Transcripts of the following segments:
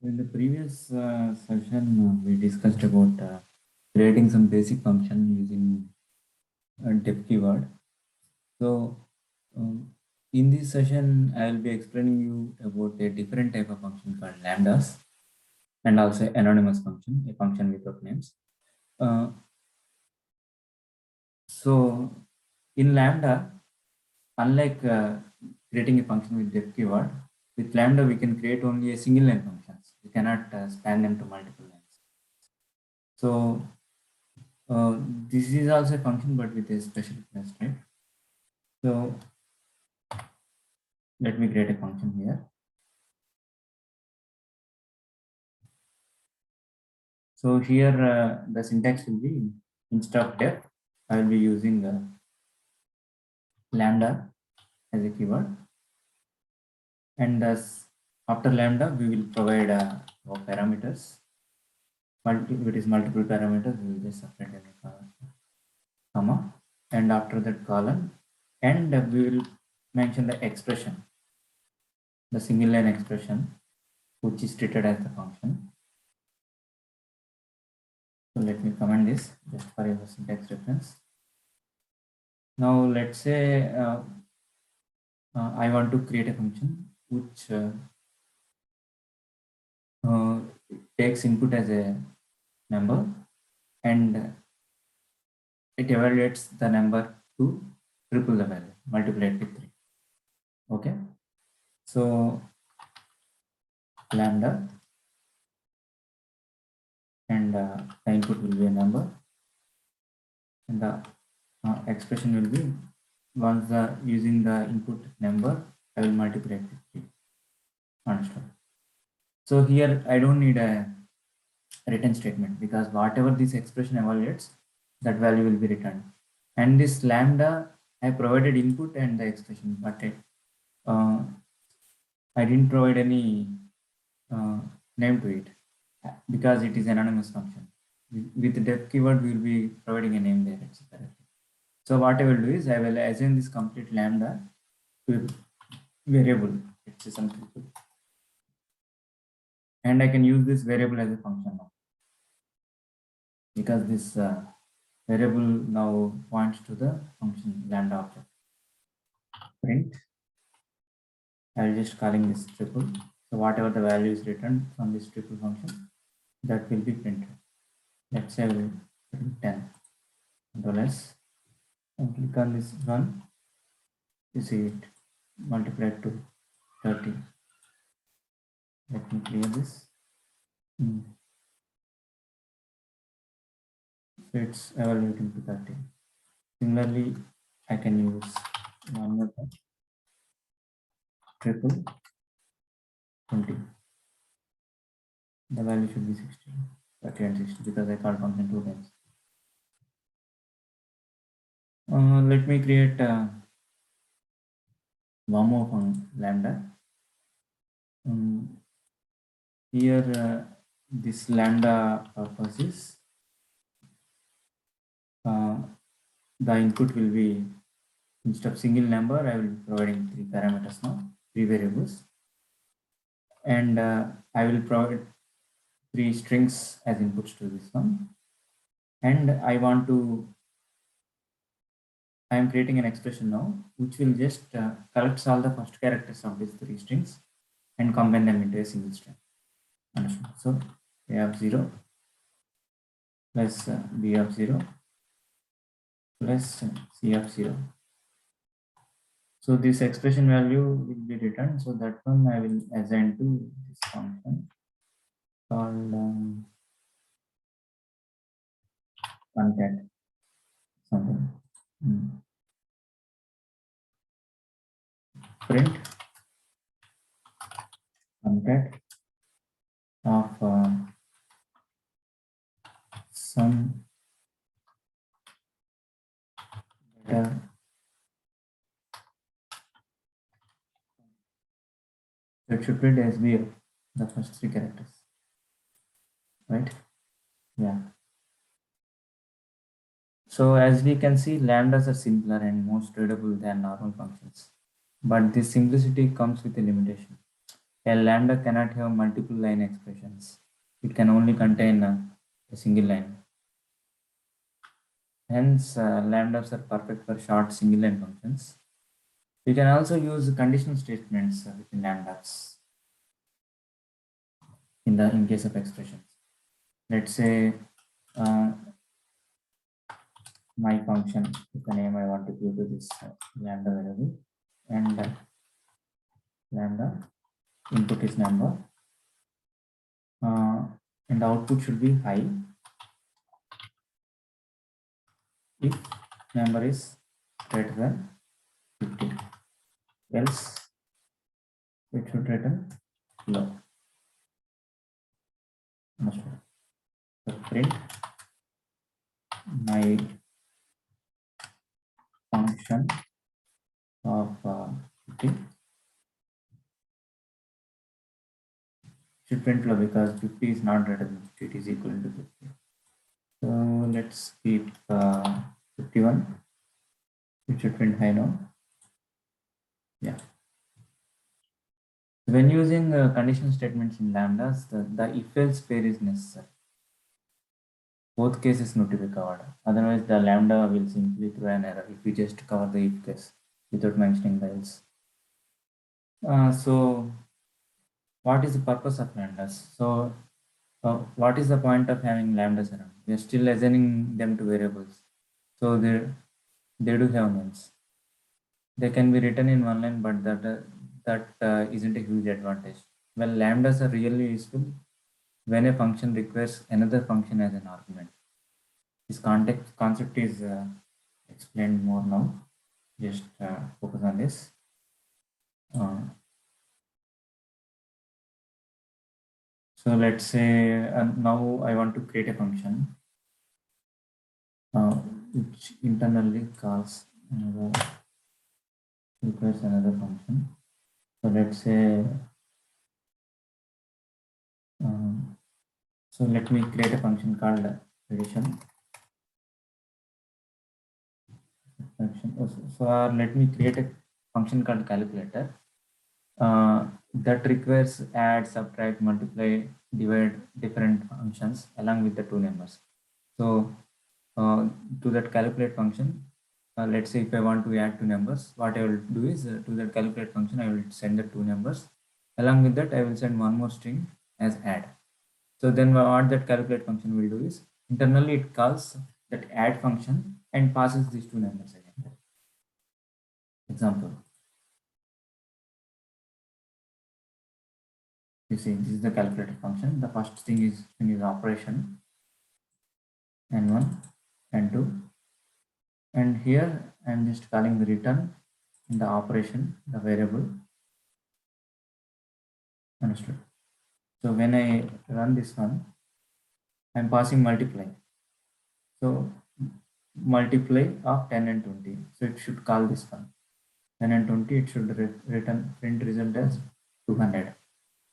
In the previous session, we discussed about creating some basic function using def keyword. So, in this session, I will be explaining you about a different type of function called lambdas and also anonymous function, a function without names. Uh, so, in lambda, unlike creating a function with def keyword, with lambda we can create only a single line functions. We cannot span them to multiple lines. So this is also a function, but with a special class, right? So let me create a function here. So here the syntax will be instead of def, I will be using lambda as a keyword, and thus after lambda we will provide parameters. If it is multiple parameters, we will just separate a comma, and after that colon, and we will mention the expression, the single line expression, which is treated as the function. So let me comment this just for your syntax reference. Now let's say I want to create a function which takes input as a number and it evaluates the number to triple the value, multiply it with 3. Okay, so lambda, and the input will be a number, and the expression will be once using the input number, I will multiply it with 3. Understood? So here I don't need a written statement because whatever this expression evaluates, that value will be returned. And this lambda, I provided input and the expression, but I didn't provide any name to it because it is an anonymous function. With the def keyword, we will be providing a name there. So what I will do is I will assign this complete lambda to a variable. It's something, and I can use this variable as a function now because this variable now points to the function lambda object. Print. I'll just calling this triple. So whatever the value is returned from this triple function, that will be printed. Let's say I will print 10. Control S and click on this run. You see it multiplied to 30. Let me clear this. So it's evaluating to 30. Similarly, I can use one more time. Triple 20. The value should be 60, 30 and 60 because I called function 2 times. Let me create one more from lambda. Here, this lambda purpose is the input will be instead of single number, I will be providing 3 parameters now, 3 variables, and I will provide 3 strings as inputs to this one. And I am creating an expression now, which will just collect all the first characters of these 3 strings and combine them into a single string. Understand? So A of 0 plus B of 0 plus C of 0. So this expression value will be returned. So that one I will assign to this function called concat something. Print concat of some data. So it should print SBF, the first 3 characters, right? Yeah. So as we can see, lambdas are simpler and more readable than normal functions. But this simplicity comes with a limitation. A lambda cannot have multiple line expressions. It can only contain a single line. Hence, lambdas are perfect for short single line functions. We can also use conditional statements within lambdas in case of expressions. Let's say my function is the name I want to give to this lambda variable, and lambda input is number, and output should be high if number is greater than 50, else it should return low. So print my function of 50 should print low because 50 is not greater than 50, it is equal to 50. So let's keep 51. It should print high now. Yeah. When using conditional statements in lambdas, the if-else pair is necessary. Both cases need to be covered. Otherwise, the lambda will simply throw an error if we just cover the if case without mentioning the else. So, what is the purpose of lambdas? So, what is the point of having lambdas around? We are still assigning them to variables. So, they do have names. They can be written in one line, but that isn't a huge advantage. Well, lambdas are really useful when a function requires another function as an argument. This concept is explained more now. Just focus on this. So let's say now I want to create a function which internally calls requires another function. So let's say so let me create a function called addition. So let me create a function called calculator that requires add, subtract, multiply, divide different functions along with the two numbers. So to that calculate function, let's say if I want to add two numbers, what I will do is to that calculate function, I will send the two numbers. Along with that, I will send one more string as add. So then what that calculate function will do is internally it calls that add function and passes these two numbers again. Example. You see, this is the calculated function. The first thing is operation n1 n2, and here I'm just calling the return in the operation, the variable. Understood? So when I run this one, I'm passing multiply. So multiply of 10 and 20. So it should call this one 10 and 20. It should return print result as 200.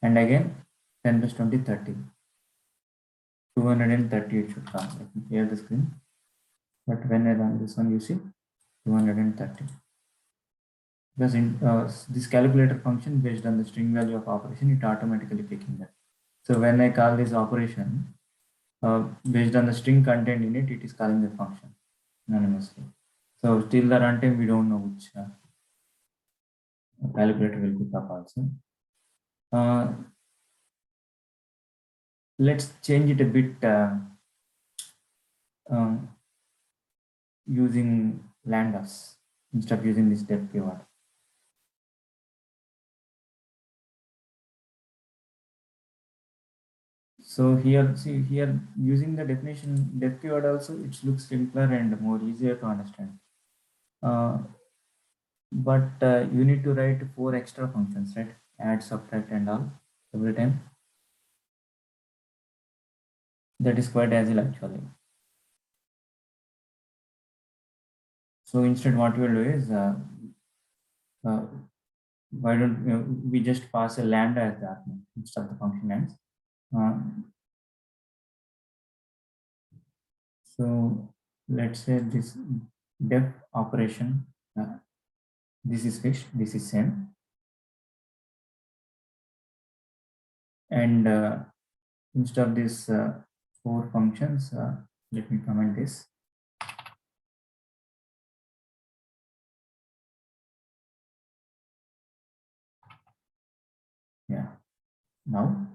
And again 10 plus 20, 30. 230 it should come. Let me clear the screen. But when I run this one, you see 230. Because in this calculator function based on the string value of operation, it automatically picking that. So when I call this operation, based on the string content in it, it is calling the function anonymously. So till the runtime, we don't know which calculator will pick up also. Let's change it a bit using lambdas instead of using this def keyword. So here, see here, using the definition def keyword also, it looks simpler and more easier to understand. But you need to write 4 extra functions, right? Add, subtract, and all every time. That is quite agile actually. So instead, what we will do is, why don't we just pass a lambda as the argument instead of the function ends. So let's say this def operation, this is fixed, this is same. And instead of these 4 functions, let me comment this. Yeah, now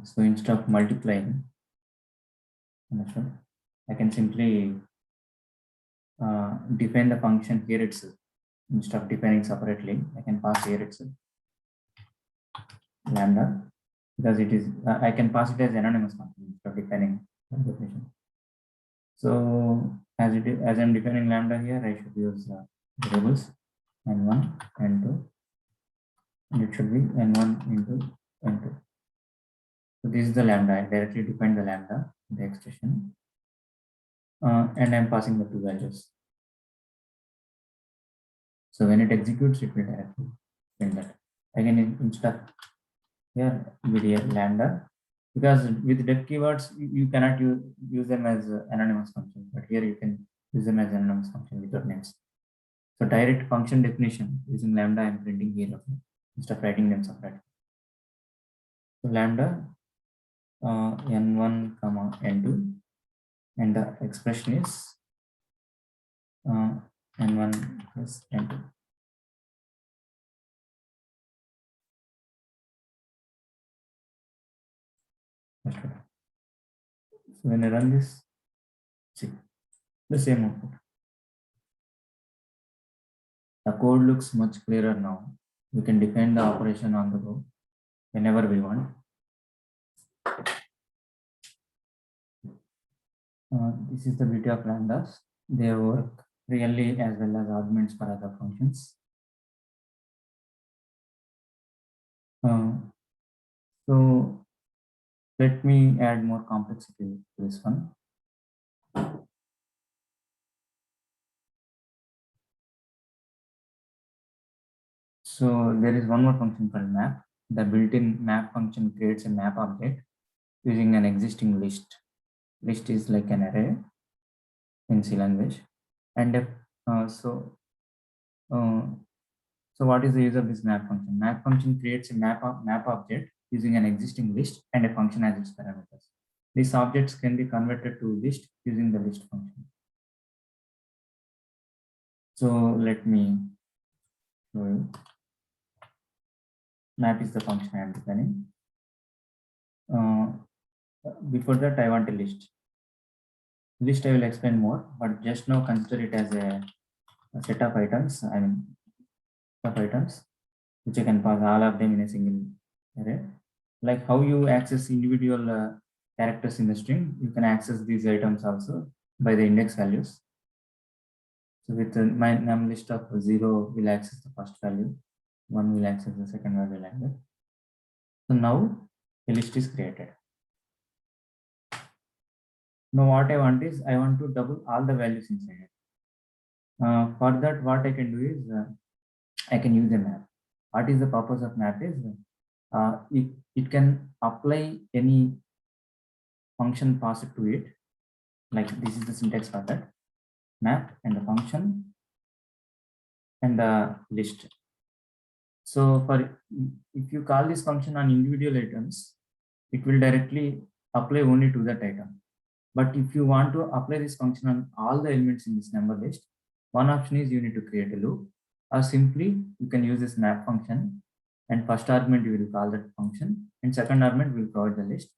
so instead of multiplying, I can simply define the function here itself. Instead of defining separately, I can pass here itself lambda, because it is I can pass it as anonymous function instead of defining the definition. So as I'm defining lambda here, I should use variables n1, n2, and it should be n1 into n2. So this is the lambda. I directly define the lambda in the expression, and I'm passing the 2 values. So when it executes, it will directly print that. Again, instead here with lambda, because with def keywords you cannot use them as anonymous functions, but here you can use them as anonymous function without names. So direct function definition using lambda I'm printing here instead of writing them separately. So lambda n1 comma n2, and the expression is n1 plus n2. That's right. So when I run this, see the same output. The code looks much clearer now. We can define the operation on the go whenever we want. This is the beauty of lambdas. They work really as well as arguments for other functions. So let me add more complexity to this one. So there is one more function called map. The built-in map function creates a map object using an existing list. List is like an array in C language. And so what is the use of this map function? Map function creates a map object using an existing list and a function as its parameters. These objects can be converted to list using the list function. So let me show you. Map is the function I am defining. Before that, I want a list. List I will explain more, but just now consider it as a set of items. I mean, of items which I can pass all of them in a single array. Like how you access individual characters in the string, you can access these items also by the index values. So with my num list of 0 will access the first value, 1 will access the second value like that. So now a list is created. Now what I want is I want to double all the values inside it. For that, what I can do is I can use a map. What is the purpose of map is it can apply any function passed to it. Like this is the syntax for that map and the function and the list. So for if you call this function on individual items, it will directly apply only to that item. But if you want to apply this function on all the elements in this number list, one option is you need to create a loop, or simply you can use this map function, and first argument you will call that function, and second argument will provide the list.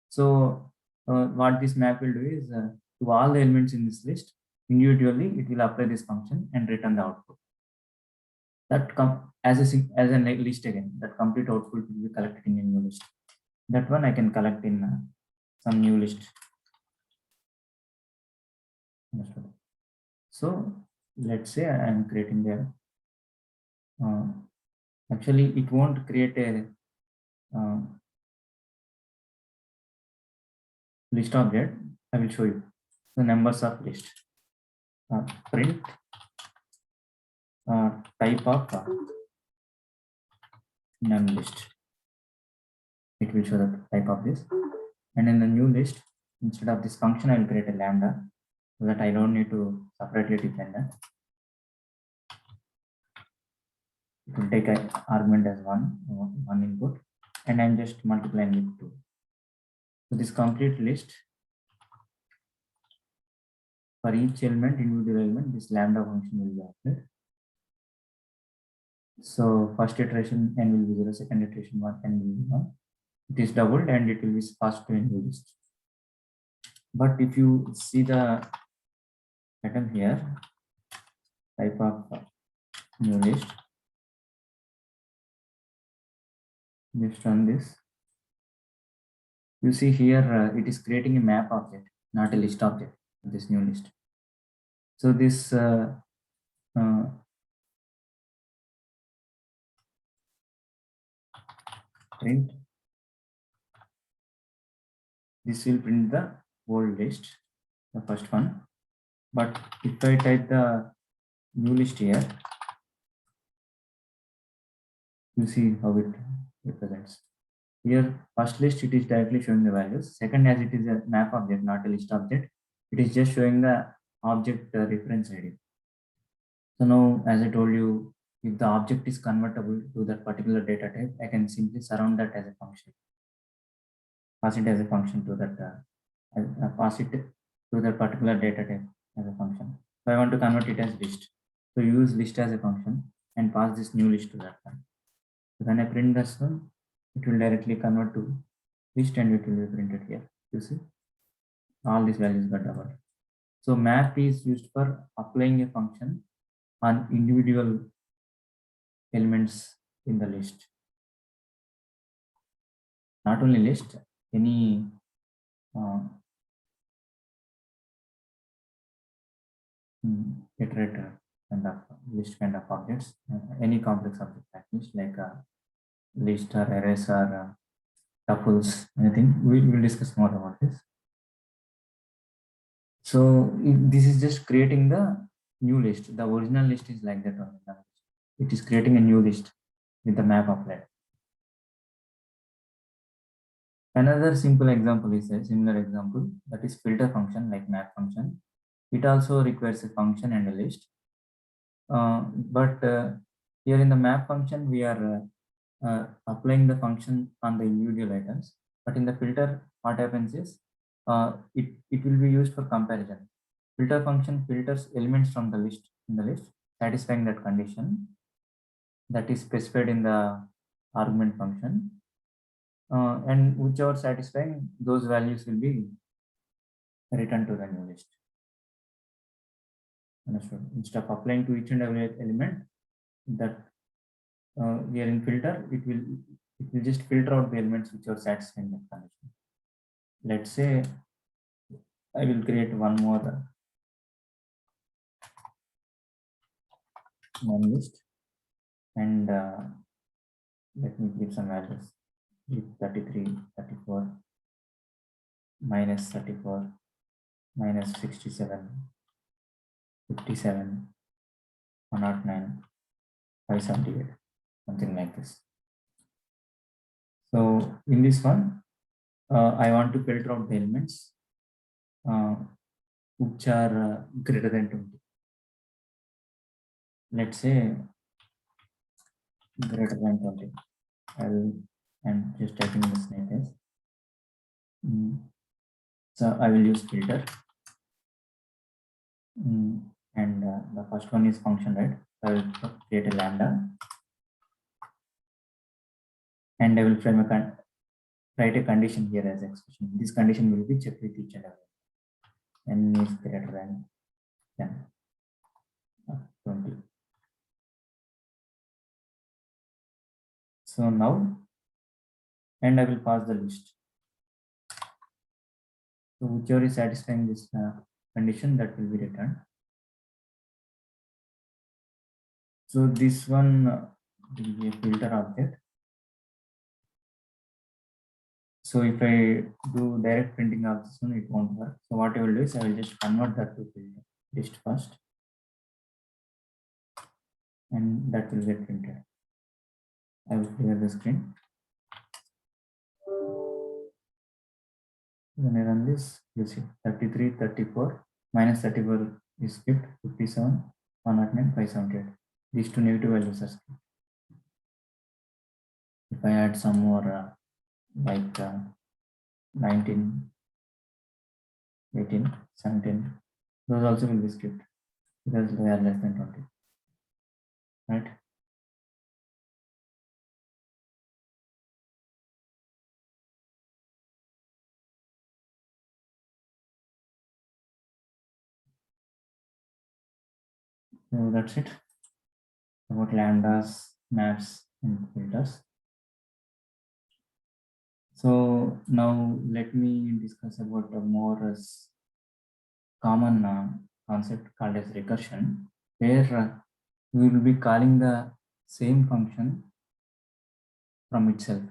So what this map will do is to all the elements in this list, individually it will apply this function and return the output. That come as a list again. That complete output will be collected in a new list. That one I can collect in some new list. So let's say I am creating there. Actually, it won't create a list object. I will show you the numbers of list. Print type of num list. it will show the type of this. And in the new list, instead of this function, I will create a lambda so that I don't need to separately define that. It will take an argument as one input, and I'm just multiplying with 2. So this complete list, for each element, individual element, this lambda function will be applied. So first iteration n will be 0, second iteration 1, n will be 1. It is doubled and it will be passed to a new list. But if you see the pattern here, type of new list, just run this. You see here, it is creating a map object, not a list object, this new list. So this print, this will print the old list, the first one. But if I type the new list here, you see how it represents. Here, first list, it is directly showing the values. Second, as it is a map object, not a list object, it is just showing the object reference ID. So now, as I told you, if the object is convertible to that particular data type, I can simply surround that as a function. Pass it as a function to that, pass it to that particular data type as a function. So I want to convert it as list. So use list as a function and pass this new list to that one. So when I print this one, it will directly convert to list and it will be printed here. You see, all these values got doubled. So map is used for applying a function on individual elements in the list. Not only list, any iterator kind of list kind of objects, any complex object like a list or arrays or tuples, anything. We will discuss more about this. So this is just creating the new list. The original list is like that only. It is creating a new list with the map applied. Another simple example is a similar example, that is filter function like map function. It also requires a function and a list. But here in the map function, we are applying the function on the individual items. But in the filter, what happens is it will be used for comparison. Filter function filters elements from the list in the list, satisfying that condition that is specified in the argument function. And whichever satisfying, those values will be returned to the new list. Understood? Instead of applying to each and every element, that here in filter, it will just filter out the elements which are satisfying that condition. Let's say I will create one more list, and let me give some values. 33, 34, minus 34, minus 67, 57, 109, 578, something like this. So in this one, I want to filter out the elements which are greater than 20. Let's say greater than 20. I'm just typing this name as. So I will use filter. And the first one is function, right? I will create a lambda. And I will write a condition here as expression. This condition will be checked with each and every. N is greater than 10, 20. So now, and I will pass the list. So whichever is satisfying this condition, that will be returned. So this one will be a filter object. So if I do direct printing of this one, it won't work. So what I will do is I will just convert that to filter list first, and that will get printed. I will clear the screen. When I run this, you see 33, 34, minus 34 is skipped, 57, 109, 578. These two negative values are skipped. If I add some more like 19, 18, 17, those also will be skipped because they are less than 20, right? So that's it about lambdas, maps, and filters. So now let me discuss about a more common concept called as recursion, where we will be calling the same function from itself.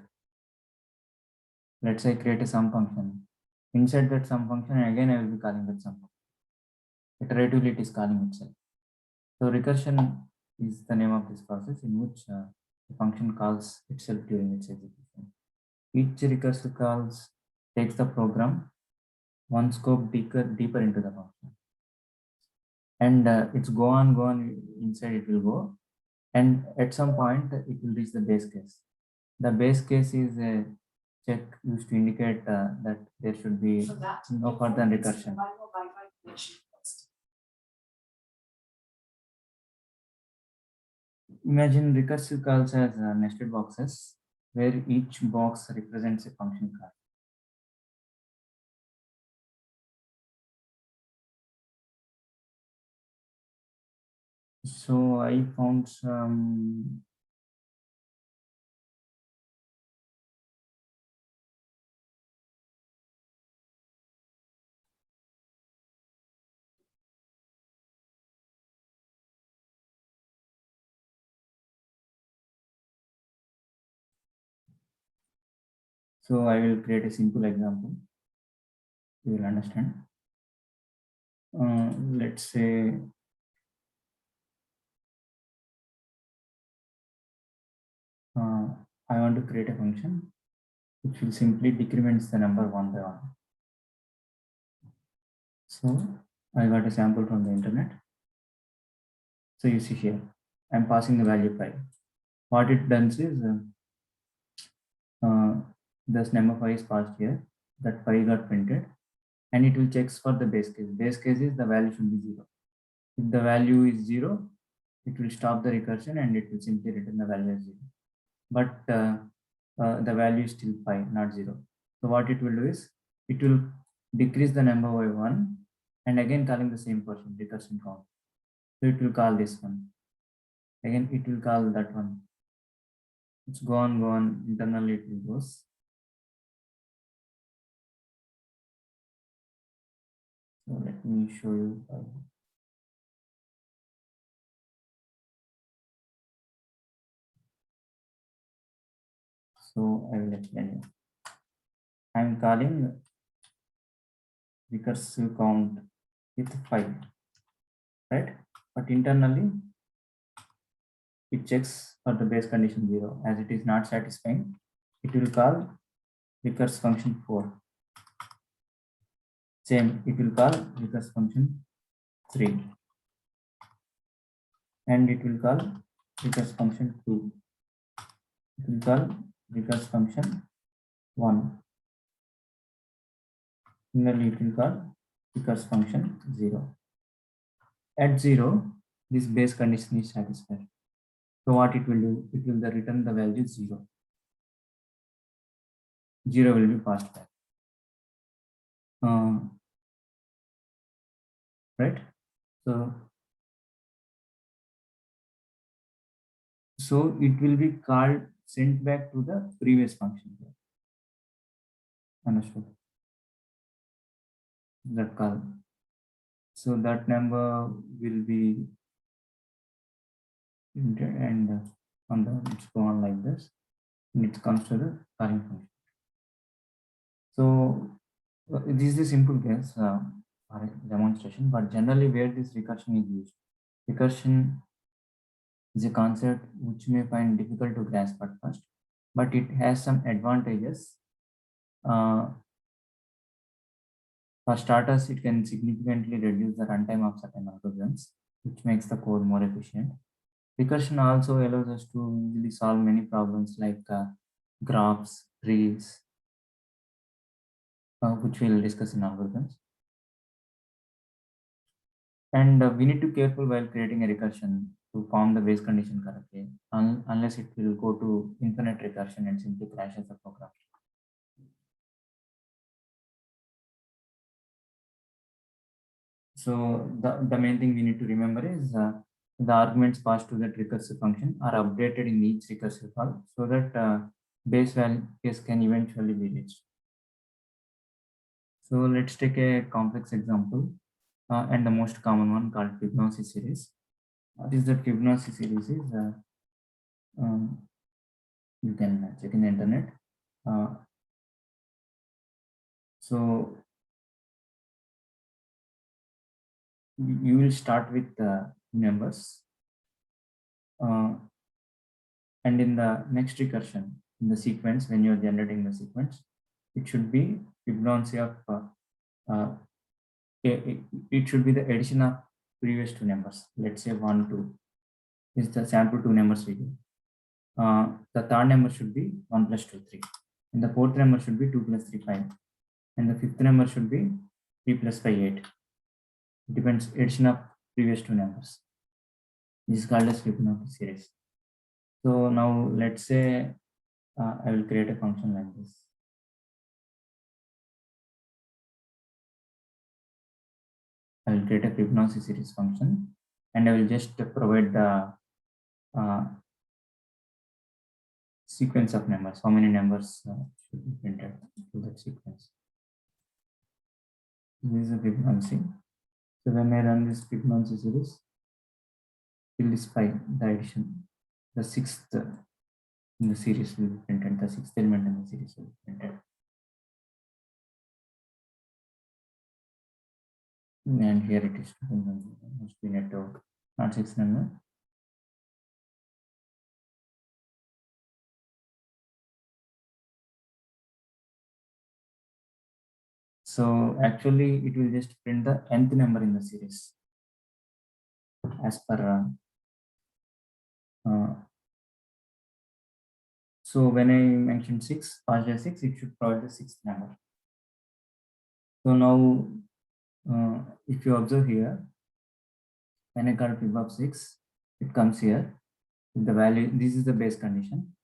Let's say I create a sum function. Inside that sum function, again I will be calling that sum function. Iteratively, it is calling itself. So recursion is the name of this process in which the function calls itself during its execution. Each recursive calls takes the program one scope deeper into the function, and it's go on inside it will go, and at some point it will reach the base case. The base case is a check used to indicate that there should be no further recursion. Imagine recursive calls as nested boxes where each box represents a function call. So I found some so I will create a simple example. You will understand. Let's say I want to create a function which will simply decrements the number one by one. So I got a sample from the internet. So you see here, I'm passing the value pi. What it does is this number pi is passed here, that pi got printed, and it will checks for the base case. Base case is the value should be 0. If the value is 0, it will stop the recursion and it will simply return the value as 0. But the value is still pi, not 0. So what it will do is, it will decrease the number by 1 and again calling the same person, recursion count. So it will call this one. Again, it will call that one. It's go on, internally it will goes. So let me show you. So I will explain you. I am calling recursive count with 5, right? But internally, it checks for the base condition 0. As it is not satisfying, it will call recurse function 4. Same, it will call recurse function 3. And it will call recurse function 2. It will call recurse function 1. Similarly, it will call recurse function 0. At 0, this base condition is satisfied. So what it will do? It will return the value 0. 0 will be passed back. Right? So it will be called sent back to the previous function. Understood? That call. So that number will be entered and on the it's go on like this. And it comes to the calling function. So this is a simple case or a demonstration, but generally where this recursion is used. Recursion is a concept which may find difficult to grasp at first, but it has some advantages For starters, it can significantly reduce the runtime of certain algorithms, which makes the code more efficient. Recursion also allows us to easily solve many problems like graphs, trees, which we'll discuss in algorithms. And we need to be careful while creating a recursion to form the base condition correctly, unless it will go to infinite recursion and simply crashes the program. So the main thing we need to remember is the arguments passed to that recursive function are updated in each recursive call so that base values can eventually be reached. So let's take a complex example and the most common one called Fibonacci series. What is that Fibonacci series is? You can check in the internet. So you will start with numbers, and in the next recursion, in the sequence, when you're generating the sequence, it should be Fibonacci of it should be the addition of previous two numbers. Let's say 1, 2 is the sample two numbers we give. The third number should be 1 plus 2, 3. And the fourth number should be 2 plus 3, 5. And the fifth number should be 3 plus 5, 8. It depends addition of previous two numbers. This is called as Fibonacci series. So now let's say I will create a function like this. I will create a Fibonacci series function and I will just provide the sequence of numbers, how many numbers should be printed to that sequence. This is a Fibonacci. So when I run this Fibonacci series, till this 5, the addition, the sixth in the series will be printed, the sixth element in the series will be printed. And here it is, must be network, not 6 number. So actually it will just print the nth number in the series as per so when I mentioned 6, past 6, it should provide the sixth number. So now if you observe here, when I call fib of 6, it comes here. The value, this is the base condition.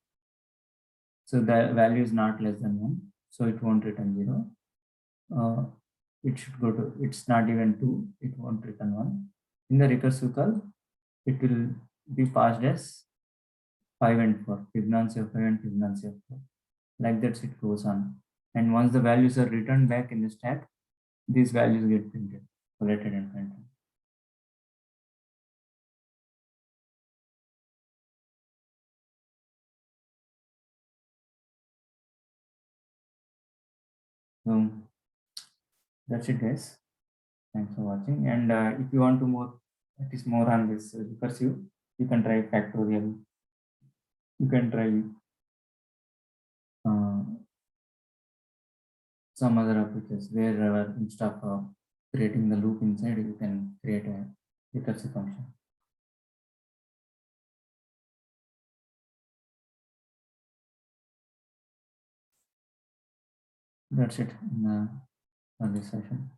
So the value is not less than 1. So it won't return 0. It should go to, it's not even 2. It won't return 1. In the recursive call, it will be passed as 5 and 4. Fibonacci of 5 and Fibonacci of 4. Like that it goes on. And once the values are returned back in the stack, these values get printed, collected and printed. So that's it, guys. Thanks for watching. And if you want to practice more on this recursive, you can try factorial. You can try some other approaches where instead of creating the loop inside, you can create a recursive function. That's it in this session.